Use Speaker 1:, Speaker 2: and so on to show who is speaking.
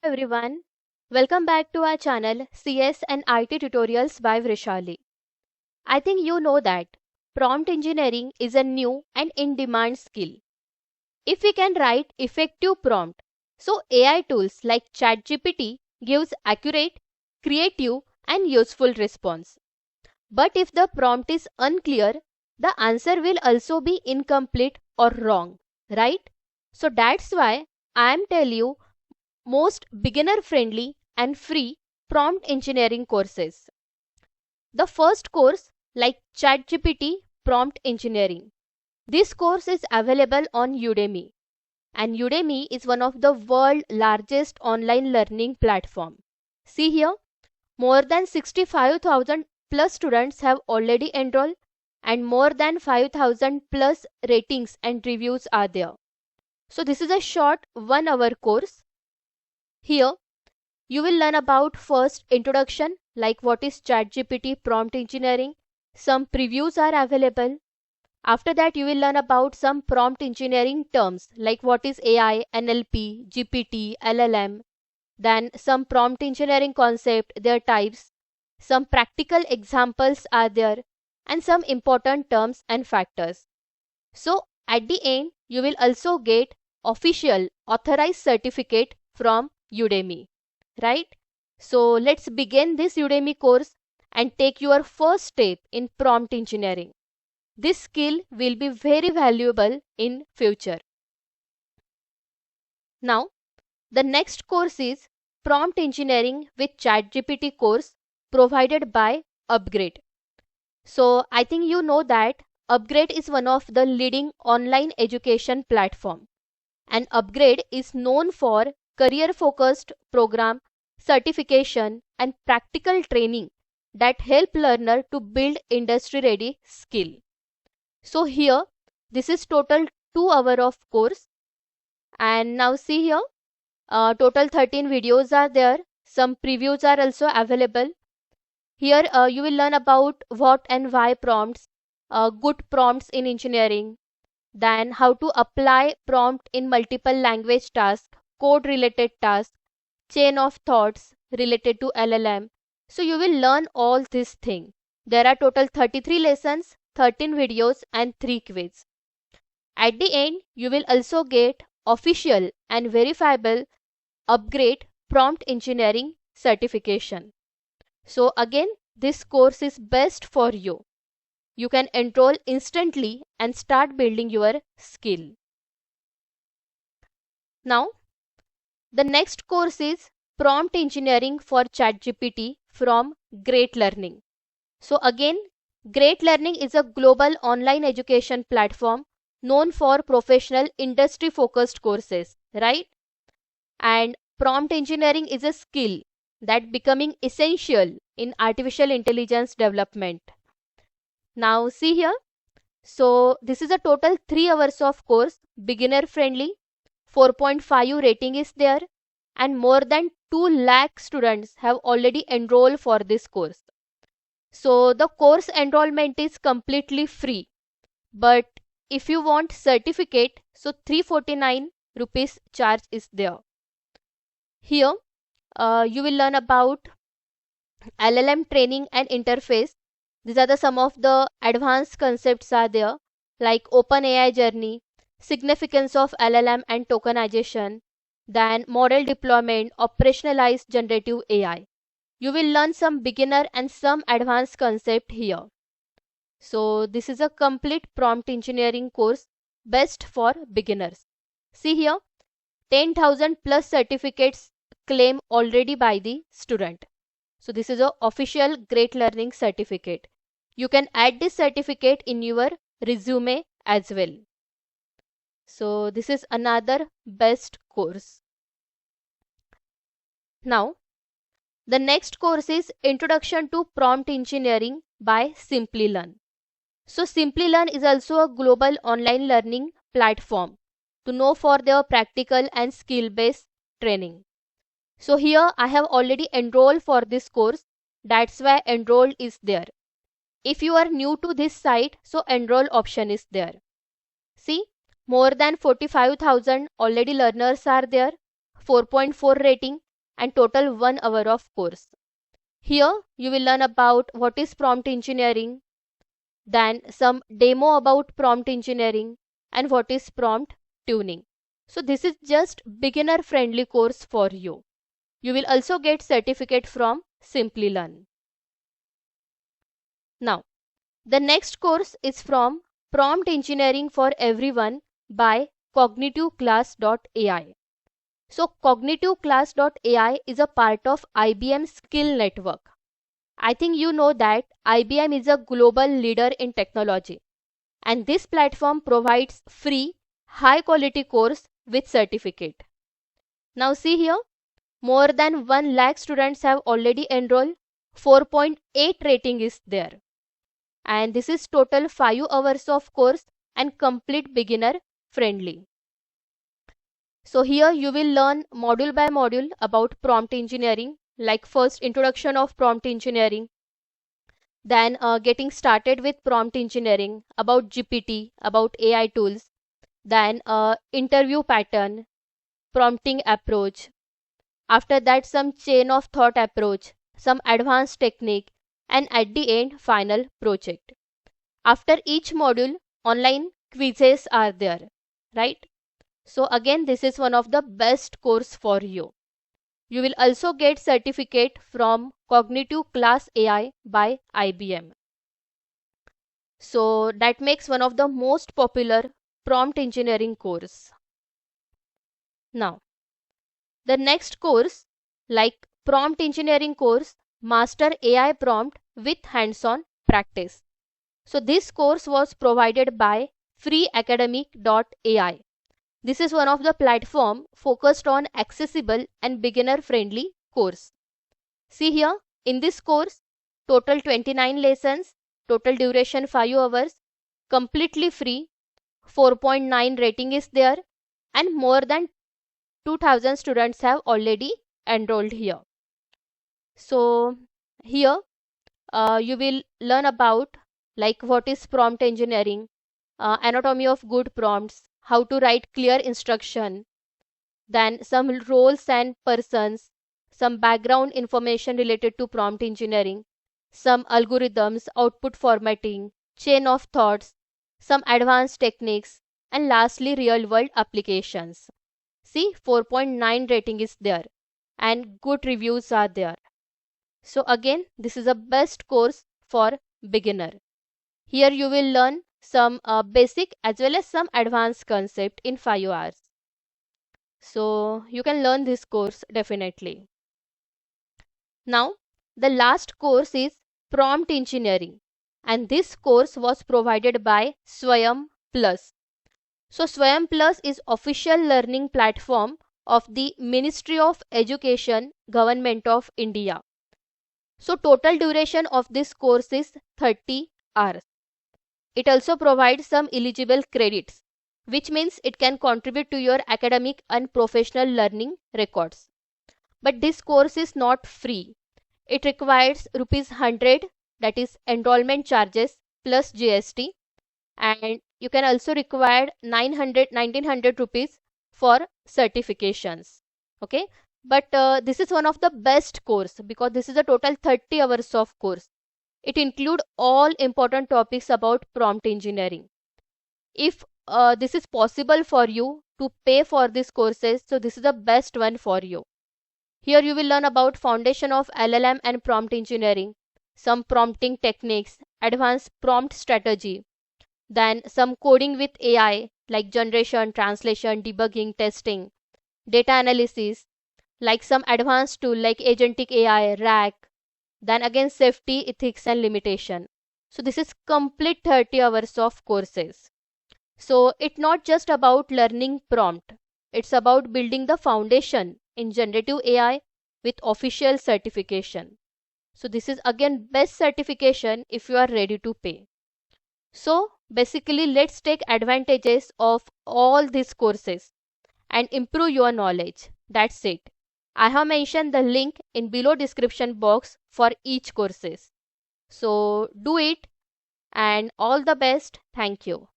Speaker 1: Everyone, welcome back to our channel CS and IT Tutorials by Vrishali. I think you know that prompt engineering is a new and in-demand skill. If we can write effective prompt, so AI tools like ChatGPT gives accurate, creative and useful response. But if the prompt is unclear, the answer will also be incomplete or wrong, right? So that's why I am telling you most beginner friendly and free prompt engineering courses. The first course, like ChatGPT Prompt Engineering. This course is available on Udemy, and Udemy is one of the world's largest online learning platform. See here, more than 65,000 plus students have already enrolled and more than 5,000 plus ratings and reviews are there. So this is a short 1 hour course. Here you will learn about first introduction like what is ChatGPT prompt engineering. Some previews are available. After that you will learn about some prompt engineering terms like what is AI, NLP, GPT, LLM. Then some prompt engineering concept, their types. Some practical examples are there and some important terms and factors. So at the end you will also get official authorized certificate from Udemy, right? So let's begin this Udemy course and take your first step in prompt engineering. This skill will be very valuable in future. Now, the next course is Prompt Engineering with ChatGPT course provided by upGrad. So I think you know that upGrad is one of the leading online education platform, and upGrad is known for career focused program, certification and practical training that help learner to build industry ready skill. So here this is total 2 hour of course, and now see here total 13 videos are there. Some previews are also available. Here you will learn about what and why prompts, good prompts in engineering, then how to apply prompt in multiple language tasks, code related tasks, chain of thoughts related to LLM. So you will learn all these things. There are total 33 lessons, 13 videos and 3 quiz. At the end, you will also get official and verifiable upGrad prompt engineering certification. So again, this course is best for you. You can enroll instantly and start building your skill. Now, the next course is Prompt Engineering for ChatGPT from GreatLearning. So again, GreatLearning is a global online education platform known for professional industry focused courses, right? And prompt engineering is a skill that becoming essential in artificial intelligence development. Now see here, so this is a total 3 hours of course, beginner friendly, 4.5 rating is there, and more than 2 lakh students have already enrolled for this course. So the course enrollment is completely free, but if you want certificate, so 349 rupees charge is there. Here you will learn about LLM training and interface. These are the some of the advanced concepts are there like OpenAI journey, significance of LLM and tokenization, then model deployment, operationalized generative AI. You will learn some beginner and some advanced concept here. So this is a complete prompt engineering course best for beginners. See here, 10,000 plus certificates claimed already by the student. So this is a official GreatLearning certificate. You can add this certificate in your resume as well. So this is another best course. Now, the next course is Introduction to Prompt Engineering by Simplilearn. So Simplilearn is also a global online learning platform to know for their practical and skill-based training. So here I have already enrolled for this course. That's why enrolled is there. If you are new to this site, so enroll option is there. See, more than 45,000 already learners are there, 4.4 rating and total 1 hour of course. Here you will learn about what is prompt engineering, then some demo about prompt engineering, and what is prompt tuning. So this is just beginner friendly course for you. You will also get certificate from Simplilearn. Now, the next course is from Prompt Engineering for Everyone by CognitiveClass.ai. So CognitiveClass.ai is a part of IBM Skill Network. I think you know that IBM is a global leader in technology, and this platform provides free, high quality course with certificate. Now see here, more than 1 lakh students have already enrolled, 4.8 rating is there. And this is total 5 hours of course and complete beginner friendly. So here you will learn module by module about prompt engineering, like first introduction of prompt engineering, then getting started with prompt engineering, about GPT, about AI tools, then interview pattern, prompting approach, after that some chain of thought approach, some advanced technique, and at the end final project. After each module, online quizzes are there, right? So again, this is one of the best course for you. You will also get certificate from CognitiveClass.ai by IBM. So that makes one of the most popular prompt engineering course. Now, the next course, like prompt engineering course, Master AI Prompt with hands-on practice. So this course was provided by freeacademic.ai. This is one of the platform focused on accessible and beginner friendly course. See here, in this course, total 29 lessons, total duration 5 hours, completely free, 4.9 rating is there, and more than 2000 students have already enrolled here. So here you will learn about like what is prompt engineering, anatomy of good prompts, how to write clear instruction, then some roles and persons, some background information related to prompt engineering, some algorithms, output formatting, chain of thoughts, some advanced techniques, and lastly real world applications. See, 4.9 rating is there and good reviews are there. So again, this is a best course for beginner. Here you will learn some basic as well as some advanced concept in 5 hours. So you can learn this course definitely. Now the last course is Prompt Engineering, and this course was provided by SWAYAM Plus. So SWAYAM Plus is official learning platform of the Ministry of Education, Government of India. So total duration of this course is 30 hours. It also provides some eligible credits, which means it can contribute to your academic and professional learning records. But this course is not free. It requires ₹100, that is enrollment charges plus GST, and you can also require 1900 rupees for certifications. Okay, but this is one of the best course because this is a total 30 hours of course. It include all important topics about prompt engineering. If this is possible for you to pay for these courses, so this is the best one for you. Here you will learn about foundation of LLM and prompt engineering, some prompting techniques, advanced prompt strategy, then some coding with AI like generation, translation, debugging, testing, data analysis, like some advanced tool like agentic AI, RAG, then again safety, ethics and limitation. So this is complete 30 hours of courses. So it's not just about learning prompt. It's about building the foundation in generative AI with official certification. So this is again best certification if you are ready to pay. So basically let's take advantages of all these courses and improve your knowledge. That's it. I have mentioned the link in below description box for each courses. So do it and all the best. Thank you.